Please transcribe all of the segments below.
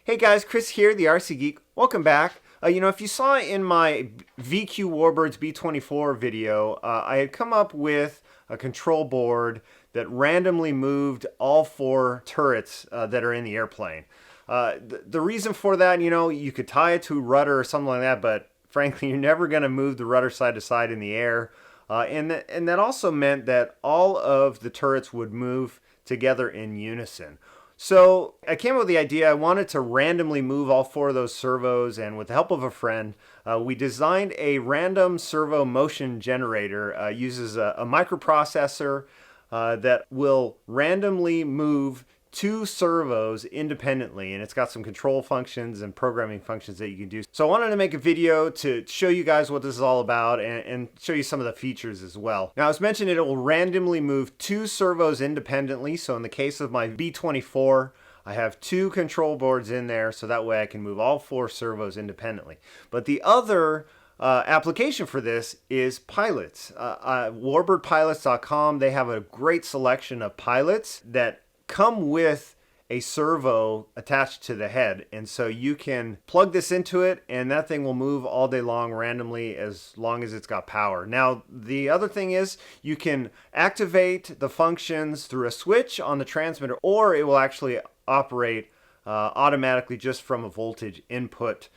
Hey guys, Chris here, the RC Geek. Welcome back. If you saw in my VQ Warbirds B24 video, I had come up with a control board that randomly moved all four turrets that are in the airplane. The reason for that, you could tie it to a rudder or something like that, but frankly, you're never going to move the rudder side to side in the air. And that also meant that all of the turrets would move together in unison. So I came up with the idea. I wanted to randomly move all four of those servos, and with the help of a friend, we designed a random servo motion generator. Uses a microprocessor that will randomly move two servos independently, and it's got some control functions and programming functions that you can do. So I wanted to make a video to show you guys what this is all about and show you some of the features as well. Now, as mentioned, it will randomly move two servos independently. So in the case of my B24, I have two control boards in there, so that way I can move all four servos independently. But the other application for this is pilots. Warbirdpilots.com, they have a great selection of pilots that come with a servo attached to the head, and so you can plug this into it and that thing will move all day long randomly as long as it's got power. Now, the other thing is you can activate the functions through a switch on the transmitter, or it will actually operate automatically just from a voltage input.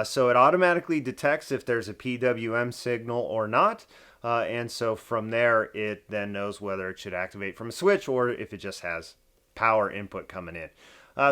So it automatically detects if there's a PWM signal or not, and so from there it then knows whether it should activate from a switch or if it just has power input coming in.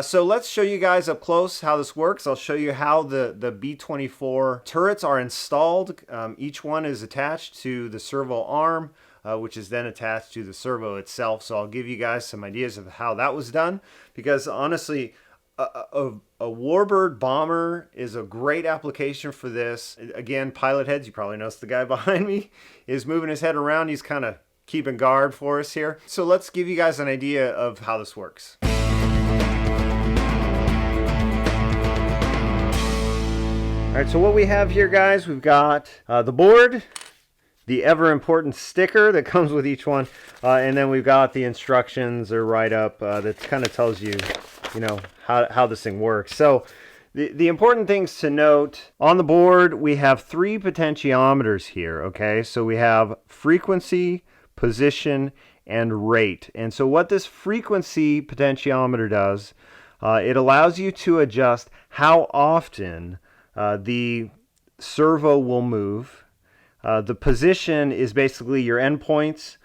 So let's show you guys up close how this works. I'll show you how the B24 turrets are installed. Each one is attached to the servo arm, which is then attached to the servo itself. So I'll give you guys some ideas of how that was done, because honestly, a Warbird bomber is a great application for this. Again, pilot heads, you probably noticed the guy behind me is moving his head around. He's kind of keeping guard for us here. So let's give you guys an idea of how this works. All right, so what we have here, guys, we've got the board, the ever important sticker that comes with each one, and then we've got the instructions or write-up that kind of tells you, how this thing works. So the important things to note on the board, we have three potentiometers here, okay? So we have frequency, position, and rate. And so what this frequency potentiometer does, it allows you to adjust how often the servo will move. The position is basically your endpoints,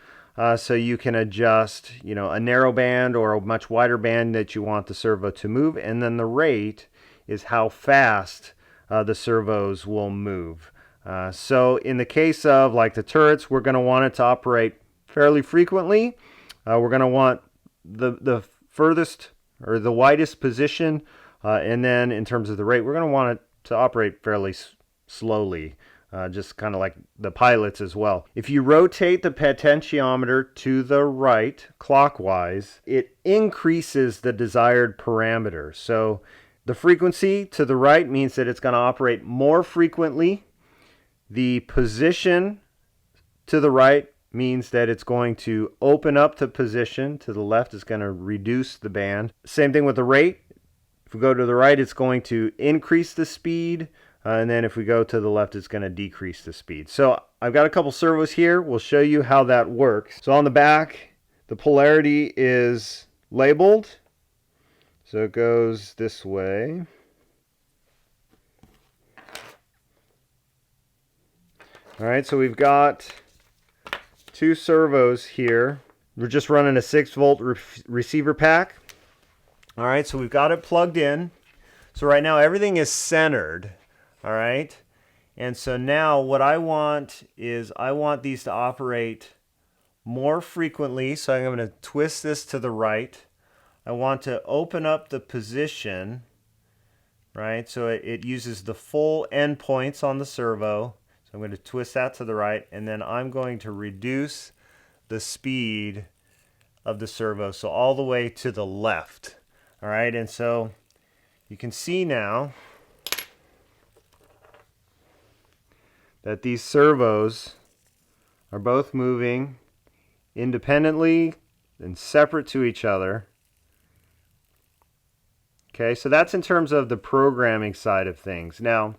so you can adjust, a narrow band or a much wider band that you want the servo to move. And then the rate is how fast the servos will move. So in the case of like the turrets, we're going to want it to operate fairly frequently. We're going to want the furthest or the widest position, and then in terms of the rate, we're going to want it to operate fairly slowly, just kind of like the pilots as well. If you rotate the potentiometer to the right clockwise, it increases the desired parameter. So the frequency to the right means that it's going to operate more frequently. The position to the right means that it's going to open up the position. To the left, it's going to reduce the band. Same thing with the rate. If we go to the right, it's going to increase the speed. And then if we go to the left, it's going to decrease the speed. So I've got a couple servos here. We'll show you how that works. So on the back, the polarity is labeled. So it goes this way. All right, so we've got two servos here. We're just running a 6-volt receiver pack. All right, so we've got it plugged in. So right now everything is centered. All right, and so now what I want is I want these to operate more frequently. So I'm going to twist this to the right. I want to open up the position, right? So it uses the full endpoints on the servo. So I'm going to twist that to the right, and then I'm going to reduce the speed of the servo, so all the way to the left. All right, and so you can see now that these servos are both moving independently and separate to each other. Okay, so that's in terms of the programming side of things. Now,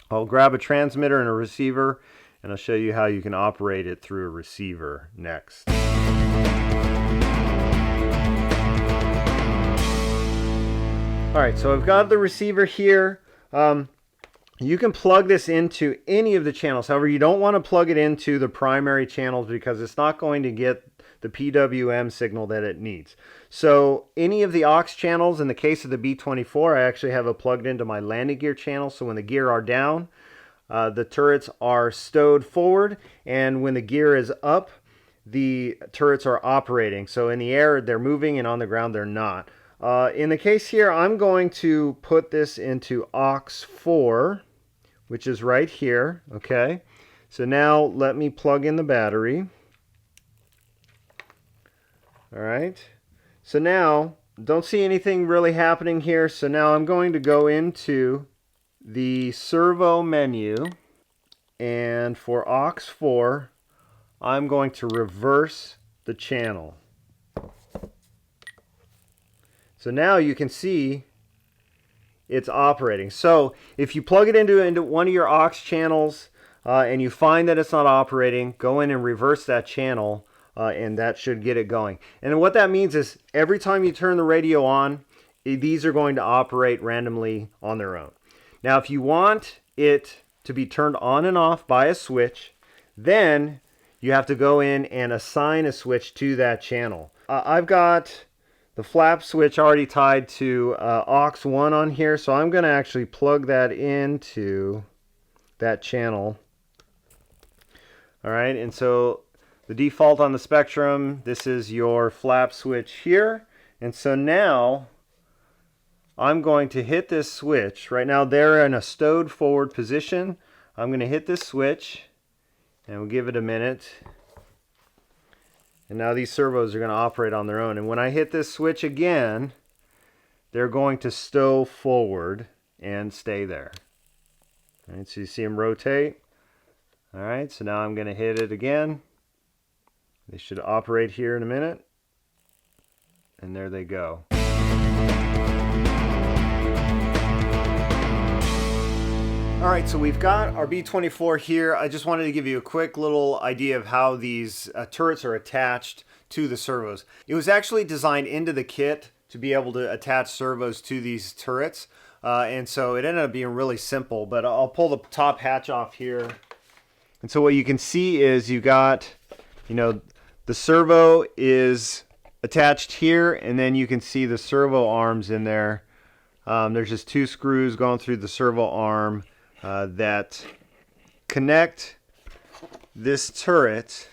I'll grab a transmitter and a receiver, and I'll show you how you can operate it through a receiver next. Alright, so I've got the receiver here. You can plug this into any of the channels. However, you don't want to plug it into the primary channels because it's not going to get the PWM signal that it needs. So any of the aux channels, in the case of the B24, I actually have it plugged into my landing gear channel. So when the gear are down, the turrets are stowed forward, and when the gear is up, the turrets are operating. So in the air, they're moving, and on the ground, they're not. In the case here, I'm going to put this into aux 4, which is right here. Okay, so now let me plug in the battery. All right, so now don't see anything really happening here. So now I'm going to go into the servo menu, and for aux 4, I'm going to reverse the channel. So now you can see it's operating. So if you plug it into one of your aux channels and you find that it's not operating, go in and reverse that channel, and that should get it going. And what that means is every time you turn the radio on, these are going to operate randomly on their own. Now, if you want it to be turned on and off by a switch, then you have to go in and assign a switch to that channel. I've got the flap switch already tied to aux 1 on here, so I'm going to actually plug that into that channel. All right, and so the default on the Spectrum, this is your flap switch here. And so now I'm going to hit this switch. Right now they're in a stowed forward position. I'm going to hit this switch, and we'll give it a minute. And now these servos are going to operate on their own. And when I hit this switch again, they're going to stow forward and stay there. All right, so you see them rotate. All right, so now I'm going to hit it again. They should operate here in a minute. And there they go. All right, so we've got our B24 here. I just wanted to give you a quick little idea of how these turrets are attached to the servos. It was actually designed into the kit to be able to attach servos to these turrets. And so it ended up being really simple, but I'll pull the top hatch off here. And so what you can see is you got, the servo is attached here, and then you can see the servo arms in there. There's just 2 screws going through the servo arm that connect this turret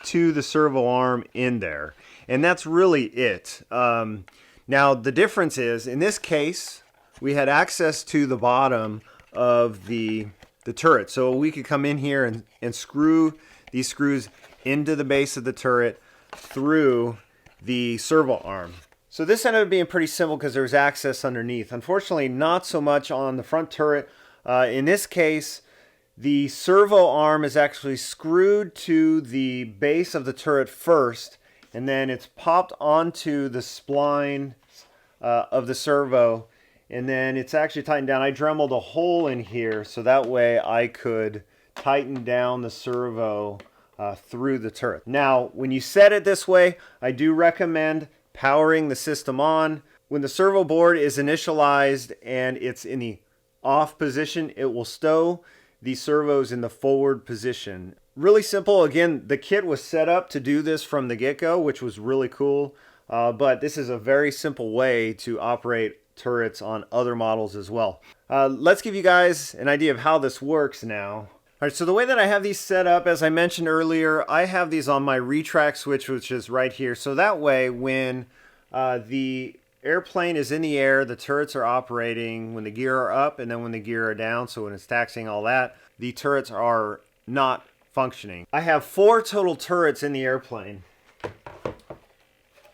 to the servo arm in there. And that's really it. Now the difference is, in this case, we had access to the bottom of the turret. So we could come in here and screw these screws into the base of the turret through the servo arm. So this ended up being pretty simple because there was access underneath. Unfortunately, not so much on the front turret. In this case, the servo arm is actually screwed to the base of the turret first, and then it's popped onto the spline of the servo, and then it's actually tightened down. I dremeled a hole in here so that way I could tighten down the servo through the turret. Now, when you set it this way, I do recommend powering the system on. When the servo board is initialized and it's in the off position, it will stow the servos in the forward position. Really simple. Again, the kit was set up to do this from the get-go, which was really cool. But this is a very simple way to operate turrets on other models as well. Let's give you guys an idea of how this works now. All right, so the way that I have these set up, as I mentioned earlier, I have these on my retract switch, which is right here. So that way, when the airplane is in the air, the turrets are operating when the gear are up, and then when the gear are down, so when it's taxiing, all that, the turrets are not functioning. I have 4 total turrets in the airplane.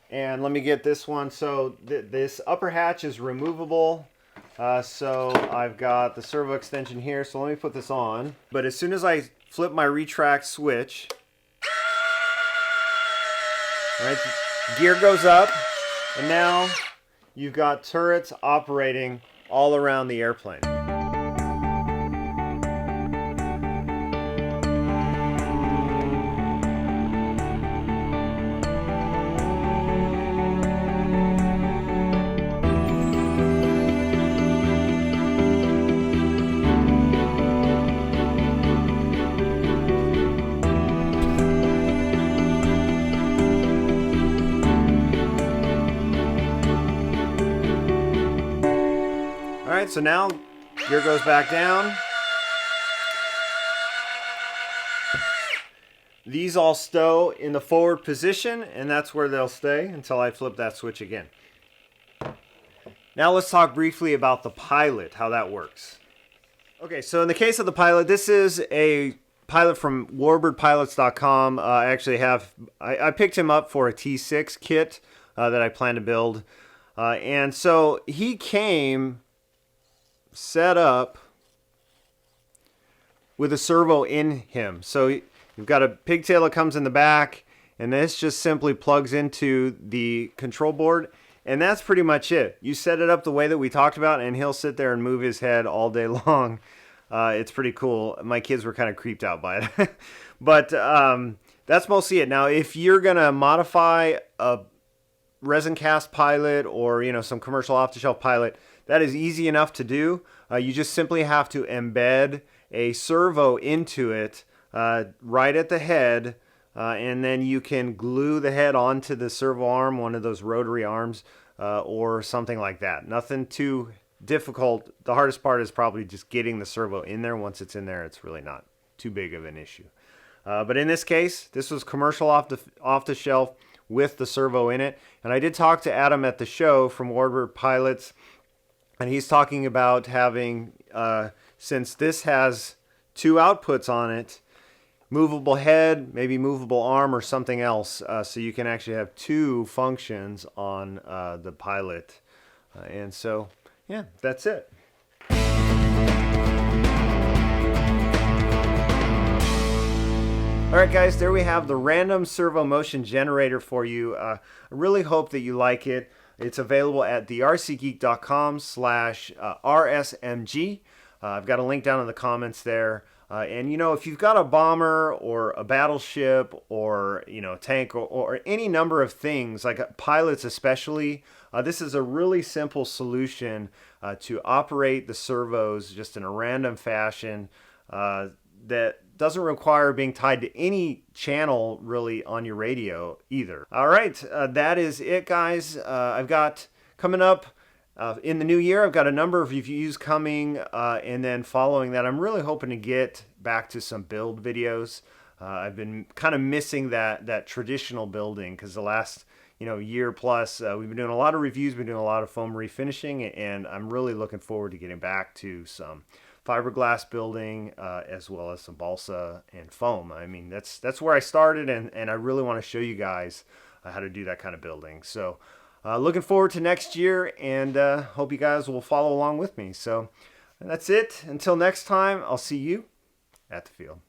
And let me get this one. So this upper hatch is removable. So I've got the servo extension here. So let me put this on. But as soon as I flip my retract switch, all right, gear goes up, and now you've got turrets operating all around the airplane. Alright, so now gear goes back down. These all stow in the forward position, and that's where they'll stay until I flip that switch again. Now let's talk briefly about the pilot, how that works. Okay, so in the case of the pilot, this is a pilot from warbirdpilots.com. I picked him up for a T6 kit that I plan to build. And so he came set up with a servo in him. So you've got a pigtail that comes in the back, and this just simply plugs into the control board, and that's pretty much it. You set it up the way that we talked about, and he'll sit there and move his head all day long. It's pretty cool. My kids were kind of creeped out by it. But that's mostly it. Now, if you're going to modify a resin cast pilot or some commercial off-the-shelf pilot, that is easy enough to do. You just simply have to embed a servo into it right at the head, and then you can glue the head onto the servo arm, one of those rotary arms, or something like that. Nothing too difficult. The hardest part is probably just getting the servo in there. Once it's in there, it's really not too big of an issue. But in this case, this was commercial off the shelf with the servo in it. And I did talk to Adam at the show from Warbird Pilots, and he's talking about having, since this has two outputs on it, movable head, maybe movable arm or something else, so you can actually have two functions on the pilot. And so, yeah, that's it. Alright guys, there we have the random servo motion generator for you. I really hope that you like it. It's available at thercgeek.com/RSMG. I've got a link down in the comments there. And if you've got a bomber or a battleship or a tank or any number of things, like pilots especially, this is a really simple solution to operate the servos just in a random fashion that doesn't require being tied to any channel really on your radio either. All right, that is it, guys. I've got coming up in the new year, I've got a number of reviews coming, and then following that, I'm really hoping to get back to some build videos. I've been kind of missing that traditional building because the last year plus, we've been doing a lot of reviews, been doing a lot of foam refinishing, and I'm really looking forward to getting back to some fiberglass building, as well as some balsa and foam. I mean, that's where I started, and I really want to show you guys how to do that kind of building. So looking forward to next year, and hope you guys will follow along with me. So that's it. Until next time, I'll see you at the field.